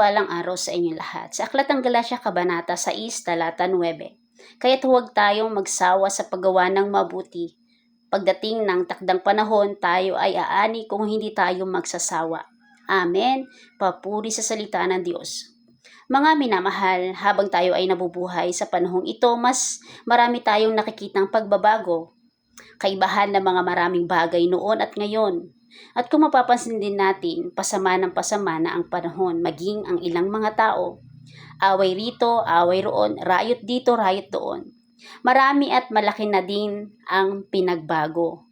mapagpalang araw sa inyong lahat. Sa Aklat ng Galasya, Kabanata 6, Talata 9. Kaya't huwag tayong magsawa sa paggawa ng mabuti. Pagdating ng takdang panahon, tayo ay aani kung hindi tayo magsasawa. Amen. Papuri sa salita ng Diyos. Mga minamahal, habang tayo ay nabubuhay sa panahong ito, mas marami tayong nakikitang pagbabago. Kaibahan ng mga maraming bagay noon at ngayon. At kung mapapansin din natin, pasama ng pasama na ang panahon, maging ang ilang mga tao. Away rito, away roon, rayot dito, rayot doon. Marami at malaki na din ang pinagbago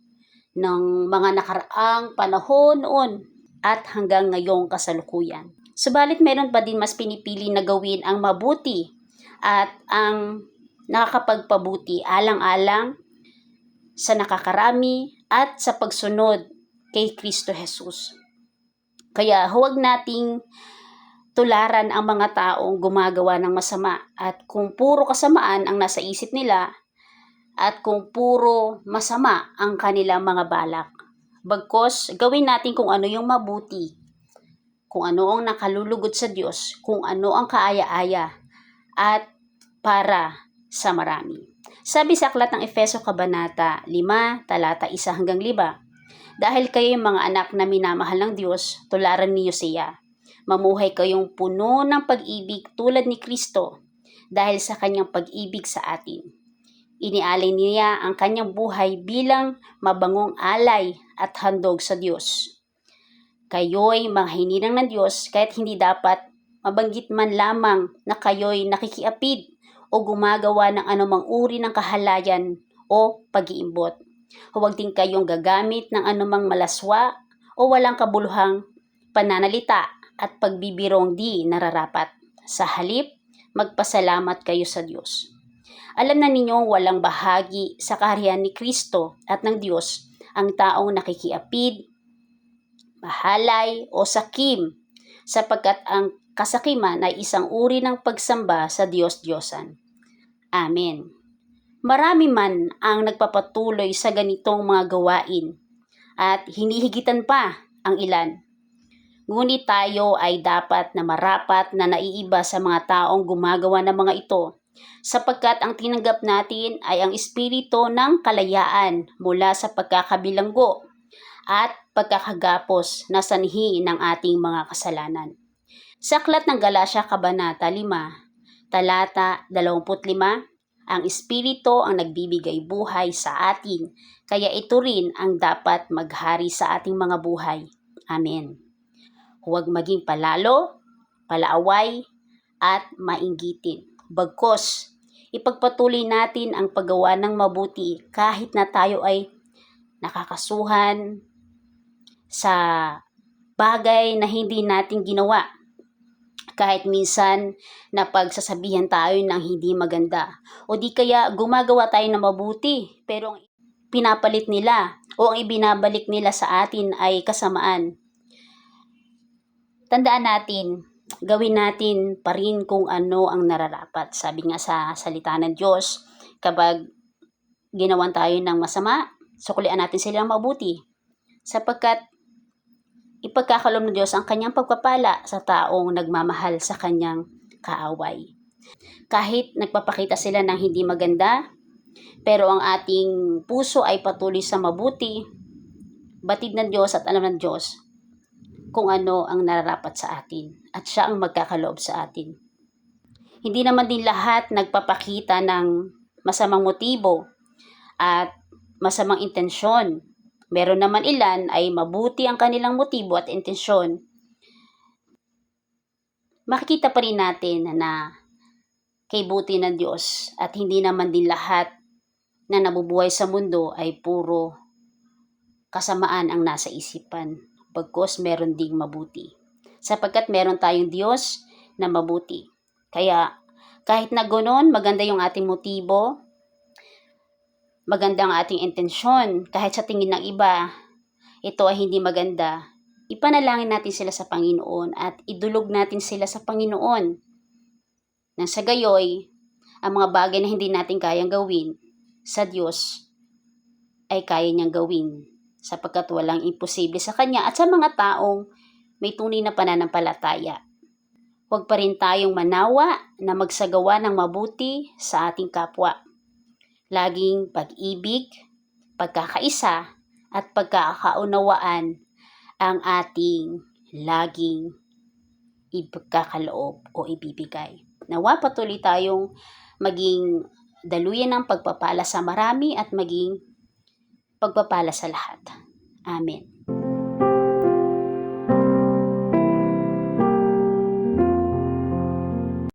ng mga nakaraang panahon noon at hanggang ngayong kasalukuyan. Subalit meron pa din mas pinipili na gawin ang mabuti at ang nakakapagpabuti alang-alang sa nakakarami at sa pagsunod kay Kristo Jesus. Kaya huwag nating tularan ang mga taong gumagawa ng masama at kung puro kasamaan ang nasa isip nila at kung puro masama ang kanilang mga balak. Bagkos, gawin natin kung ano yung mabuti, kung ano ang nakalulugod sa Diyos, kung ano ang kaaya-aya at para sa marami. Sabi sa Aklat ng Efeso Kabanata 5, talata 1 hanggang 5, dahil kayo yung mga anak na minamahal ng Diyos, tularan niyo siya. Mamuhay kayong puno ng pag-ibig tulad ni Kristo dahil sa kanyang pag-ibig sa atin. Inialay niya ang kanyang buhay bilang mabangong alay at handog sa Diyos. Kayo'y mga hininang ng Diyos kahit hindi dapat mabanggit man lamang na kayo'y nakikiapid o gumagawa ng anumang uri ng kahalayan o pag-iimbot. Huwag din kayong gagamit ng anumang malaswa o walang kabuluhang pananalita at pagbibirong di nararapat. Sa halip, magpasalamat kayo sa Diyos. Alam na ninyong walang bahagi sa kaharian ni Kristo at ng Diyos ang taong nakikiapid, mahalay o sakim, sapagkat ang kasakiman ay isang uri ng pagsamba sa Diyos-Diyosan. Amen. Marami man ang nagpapatuloy sa ganitong mga gawain at hinihigitan pa ang ilan. Ngunit tayo ay dapat na marapat na naiiba sa mga taong gumagawa ng mga ito, sapagkat ang tinanggap natin ay ang espiritu ng kalayaan mula sa pagkakabilanggo at pagkakagapos na sanhi ng ating mga kasalanan. Sa Aklat ng Galasya Kabanata 5, talata 25, ang Espiritu ang nagbibigay buhay sa atin, kaya ito rin ang dapat maghari sa ating mga buhay. Amen. Huwag maging palalo, palaaway, at mainggitin. Bagkos, ipagpatuloy natin ang paggawa ng mabuti kahit na tayo ay nakakasuhan sa bagay na hindi natin ginawa. Kahit minsan na pagsasabihan tayo ng hindi maganda. O di kaya gumagawa tayo ng mabuti pero ang pinapalit nila o ang ibinabalik nila sa atin ay kasamaan. Tandaan natin, gawin natin pa rin kung ano ang nararapat. Sabi nga sa salita ng Diyos, kapag ginawan tayo ng masama, suklian natin silang mabuti. Sapagkat ipagkakaloob ng Diyos ang kanyang pagpapala sa taong nagmamahal sa kanyang kaaway. Kahit nagpapakita sila ng hindi maganda, pero ang ating puso ay patuloy sa mabuti, batid ng Diyos at alam ng Diyos kung ano ang nararapat sa atin at siya ang magkakaloob sa atin. Hindi naman din lahat nagpapakita ng masamang motibo at masamang intensyon. Meron naman ilan ay mabuti ang kanilang motibo at intensyon. Makikita pa rin natin na kay buti ng Diyos at hindi naman din lahat na nabubuhay sa mundo ay puro kasamaan ang nasa isipan. Bagkos meron ding mabuti. Sapagkat meron tayong Diyos na mabuti. Kaya kahit na ganoon, maganda yung ating motibo, maganda ang ating intensyon, kahit sa tingin ng iba, ito ay hindi maganda, ipanalangin natin sila sa Panginoon at idulog natin sila sa Panginoon. Nang sa gayoy, ang mga bagay na hindi natin kayang gawin sa Diyos ay kaya niyang gawin sapagkat walang imposible sa Kanya at sa mga taong may tunay na pananampalataya. Huwag pa rin tayong manawa na magsagawa ng mabuti sa ating kapwa. Laging pag-ibig, pagkakaisa, at pagkakaunawaan ang ating laging ipagkakaloob o ibibigay. Nawa patuloy tayong maging daluyan ng pagpapala sa marami at maging pagpapala sa lahat. Amen.